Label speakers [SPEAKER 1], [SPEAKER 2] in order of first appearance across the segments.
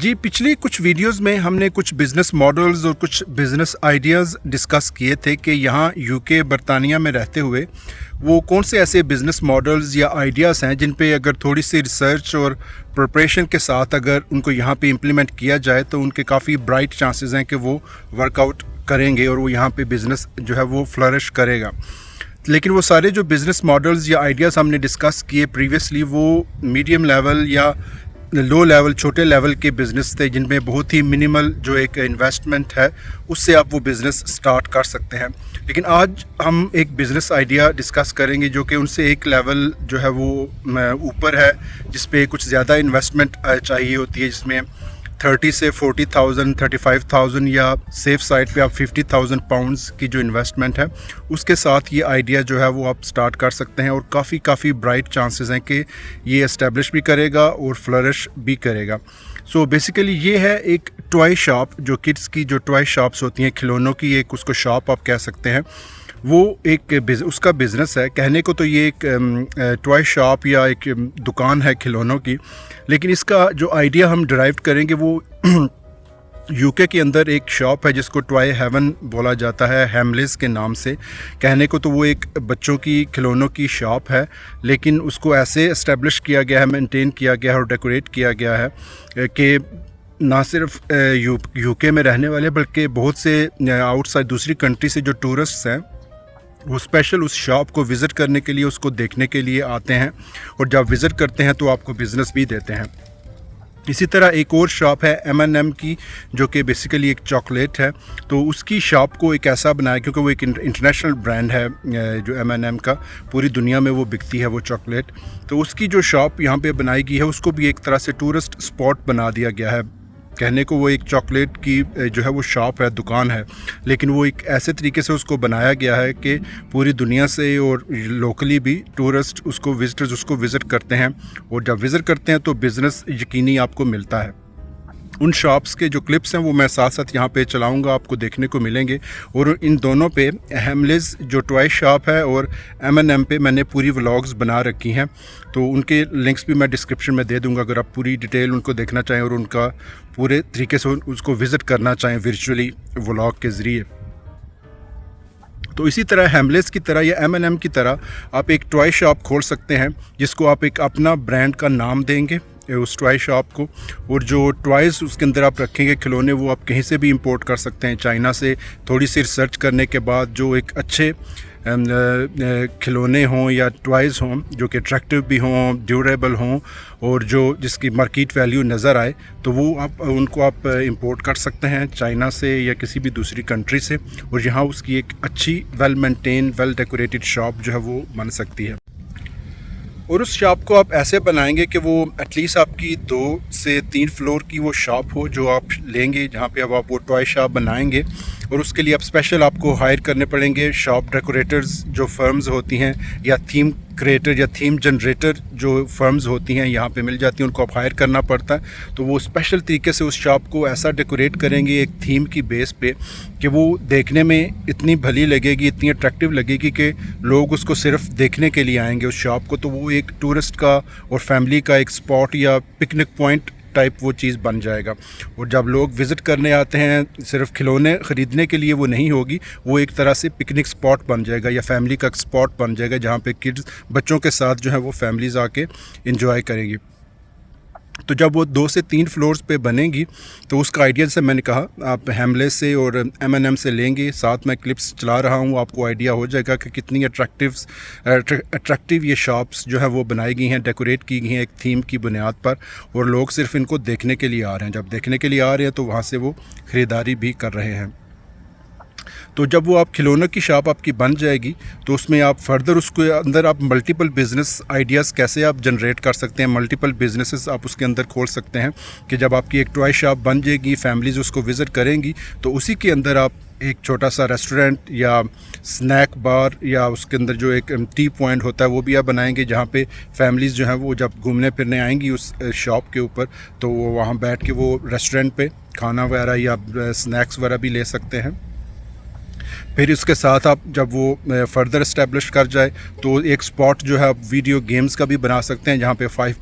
[SPEAKER 1] जी, पिछली कुछ वीडियोस में हमने कुछ बिज़नेस मॉडल्स और कुछ बिज़नेस आइडियाज़ डिस्कस किए थे कि यहाँ यूके बरतानिया में रहते हुए वो कौन से ऐसे बिज़नेस मॉडल्स या आइडियाज़ हैं जिन पे अगर थोड़ी सी रिसर्च और प्रिपरेशन के साथ अगर उनको यहाँ पे इम्प्लीमेंट किया जाए तो उनके काफ़ी ब्राइट चांसेस हैं कि वो वर्कआउट करेंगे और वो यहाँ पे बिज़नेस जो है वो फ्लरिश करेगा। लेकिन वो सारे जो बिज़नेस मॉडल्स या आइडियाज़ हमने डिस्कस किए प्रीवियसली वो मीडियम लेवल या लो लेवल छोटे लेवल के बिज़नेस थे जिनमें बहुत ही मिनिमल जो एक इन्वेस्टमेंट है उससे आप वो बिज़नेस स्टार्ट कर सकते हैं। लेकिन आज हम एक बिज़नेस आइडिया डिस्कस करेंगे जो कि उनसे एक लेवल जो है वो ऊपर है, जिस पे कुछ ज़्यादा इन्वेस्टमेंट चाहिए होती है, जिसमें 30 से 40,000 35,000 या सेफ साइड पे आप 50,000 पाउंड्स की जो इन्वेस्टमेंट है उसके साथ ये आइडिया जो है वो आप स्टार्ट कर सकते हैं और काफ़ी ब्राइट चांसेस हैं कि ये एस्टेब्लिश भी करेगा और फ्लरिश भी करेगा। सो बेसिकली ये है एक टॉय शॉप, जो किड्स की जो टॉय शॉप्स होती हैं, खिलौनों की एक उसको शॉप आप कह सकते हैं, वो एक उसका बिज़नेस है। कहने को तो ये एक टॉय शॉप या एक दुकान है खिलौनों की, लेकिन इसका जो आइडिया हम डिराइव करेंगे वो यूके के अंदर एक शॉप है जिसको टॉय हेवन बोला जाता है, हैमलेस के नाम से। कहने को तो वो एक बच्चों की खिलौनों की शॉप है, लेकिन उसको ऐसे इस्टेब्लिश किया गया है, मेंटेन किया गया है और डेकोरेट किया गया है कि ना सिर्फ यूके में रहने वाले बल्कि बहुत से आउटसाइड दूसरी कंट्री से जो टूरिस्ट्स हैं वो स्पेशल उस शॉप को विज़िट करने के लिए, उसको देखने के लिए आते हैं और जब विज़िट करते हैं तो आपको बिज़नेस भी देते हैं। इसी तरह एक और शॉप है M&M की, जो कि बेसिकली एक चॉकलेट है। तो उसकी शॉप को एक ऐसा बनाया, क्योंकि वो एक इंटरनेशनल ब्रांड है जो M&M का, पूरी दुनिया में वो बिकती है वो चॉकलेट। तो उसकी जो शॉप यहाँ पे बनाई गई है उसको भी एक तरह से टूरिस्ट स्पॉट बना दिया गया है। कहने को वो एक चॉकलेट की जो है वो शॉप है, दुकान है, लेकिन वो एक ऐसे तरीके से उसको बनाया गया है कि पूरी दुनिया से और लोकली भी टूरिस्ट उसको विज़िटर्स उसको विज़िट करते हैं और जब विज़िट करते हैं तो बिज़नेस यकीनी आपको मिलता है। उन शॉप्स के जो क्लिप्स हैं वो मैं साथ साथ यहाँ पे चलाऊँगा, आपको देखने को मिलेंगे। और इन दोनों पे हैमलेस जो टॉय शॉप है और M&M पे मैंने पूरी व्लॉग्स बना रखी हैं, तो उनके लिंक्स भी मैं डिस्क्रिप्शन में दे दूँगा अगर आप पूरी डिटेल उनको देखना चाहें और उनका पूरे तरीके से उसको विज़िट करना चाहें वर्चुअली व्लॉग के ज़रिए। तो इसी तरह हैमलेस की तरह या M&M की तरह आप एक टॉय शॉप खोल सकते हैं जिसको आप एक अपना ब्रांड का नाम देंगे उस टॉय शॉप को, और जो टॉयज़ उसके अंदर आप रखेंगे खिलौने, वो आप कहीं से भी इंपोर्ट कर सकते हैं चाइना से। थोड़ी सी रिसर्च करने के बाद जो एक अच्छे खिलौने हों या टॉयज़ हों जो कि अट्रैक्टिव भी हों, ड्यूरेबल हों और जो जिसकी मार्केट वैल्यू नज़र आए, तो वो आप उनको आप इंपोर्ट कर सकते हैं चाइना से या किसी भी दूसरी कंट्री से, और यहाँ उसकी एक अच्छी well maintain well decorated shop जो है वो बन सकती है। और उस शॉप को आप ऐसे बनाएंगे कि वो एटलीस्ट आपकी 2 से 3 फ्लोर की वो शॉप हो जो आप लेंगे, जहाँ पे अब आप वो टॉय शॉप बनाएंगे। और उसके लिए आप स्पेशल आपको हायर करने पड़ेंगे शॉप डेकोरेटर्स जो फर्म्स होती हैं, या थीम क्रिएटर या थीम जनरेटर जो फर्म्स होती हैं यहाँ पे मिल जाती हैं, उनको आप हायर करना पड़ता है। तो वो स्पेशल तरीके से उस शॉप को ऐसा डेकोरेट करेंगे एक थीम की बेस पे कि वो देखने में इतनी भली लगेगी, इतनी अट्रैक्टिव लगेगी कि लोग उसको सिर्फ देखने के लिए आएंगे उस शॉप को। तो वो एक टूरिस्ट का और फैमिली का एक स्पॉट या पिकनिक पॉइंट टाइप वो चीज़ बन जाएगा। और जब लोग विज़िट करने आते हैं सिर्फ खिलौने ख़रीदने के लिए वो नहीं होगी, वो एक तरह से पिकनिक स्पॉट बन जाएगा या फैमिली का स्पॉट बन जाएगा, जहाँ पे किड्स बच्चों के साथ जो है वो फैमिलीज़ आके इंजॉय करेंगी। तो जब वो 2 से 3 फ्लोर्स पे बनेगी तो उसका आइडिया से मैंने कहा आप हैमलेस से और M&M से लेंगे। साथ मैं क्लिप्स चला रहा हूँ, आपको आइडिया हो जाएगा कि कितनी अट्रैक्टिव ये शॉप्स जो है वो बनाई गई हैं, डेकोरेट की गई हैं एक थीम की बुनियाद पर, और लोग सिर्फ इनको देखने के लिए आ रहे हैं। जब देखने के लिए आ रहे हैं तो वहाँ से वो ख़रीदारी भी कर रहे हैं। तो जब वो आप खिलौनों की शॉप आपकी बन जाएगी तो उसमें आप फर्दर उसके अंदर आप मल्टीपल बिज़नेस आइडियाज़ कैसे आप जनरेट कर सकते हैं, मल्टीपल बिजनेसेस आप उसके अंदर खोल सकते हैं कि जब आपकी एक टॉय शॉप बन जाएगी, फैमिलीज़ उसको विज़िट करेंगी, तो उसी के अंदर आप एक छोटा सा रेस्टोरेंट या स्नैक बार या उसके अंदर जो एक टी पॉइंट होता है वो भी आप बनाएंगे, जहाँ पे फैमिलीज़ जो हैं वो जब घूमने फिरने आएंगी उस शॉप के ऊपर तो वो वहाँ बैठ के वो रेस्टोरेंट पे खाना वगैरह या स्नैक्स वगैरह भी ले सकते हैं। फिर इसके साथ आप जब वो फर्दर इस्टेब्लिश कर जाए तो एक स्पॉट जो है आप वीडियो गेम्स का भी बना सकते हैं, जहाँ पे 5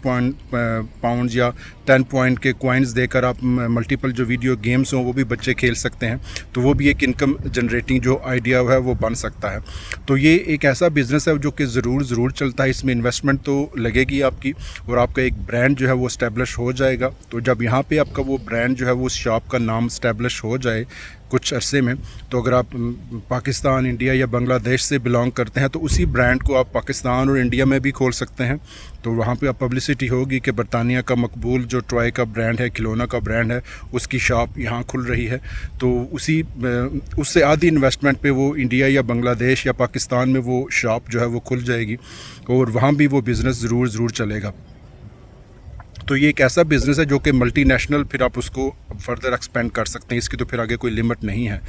[SPEAKER 1] पाउंड या 10 पॉइंट के कॉइन्स देकर आप मल्टीपल जो वीडियो गेम्स हों वो भी बच्चे खेल सकते हैं। तो वो भी एक इनकम जनरेटिंग जो आइडिया है वो बन सकता है। तो ये एक ऐसा बिज़नेस है जो कि ज़रूर चलता है। इसमें इन्वेस्टमेंट तो लगेगी आपकी और आपका एक ब्रांड जो है वो इस्टेब्लिश हो जाएगा। तो जब यहाँ पे आपका वो ब्रांड जो है वो उस शॉप का नाम इस्टेब्लिश हो जाए कुछ अरसे में, तो अगर आप पाकिस्तान, इंडिया या बांग्लादेश से बिलोंग करते हैं तो उसी ब्रांड को आप पाकिस्तान और इंडिया में भी खोल सकते हैं। तो वहाँ पे आप पब्लिसिटी होगी कि बरतानिया का मकबूल जो टॉय का ब्रांड है, खिलौना का ब्रांड है, उसकी शॉप यहाँ खुल रही है। तो उससे आधी इन्वेस्टमेंट पे वो इंडिया या बांग्लादेश या पाकिस्तान में वो शॉप जो है वो खुल जाएगी और वहाँ भी वो बिज़नेस ज़रूर चलेगा। तो ये एक ऐसा बिज़नेस है जो कि मल्टीनेशनल फिर आप उसको फर्दर एक्सपेंड कर सकते हैं। इसकी तो फिर आगे कोई लिमिट नहीं है।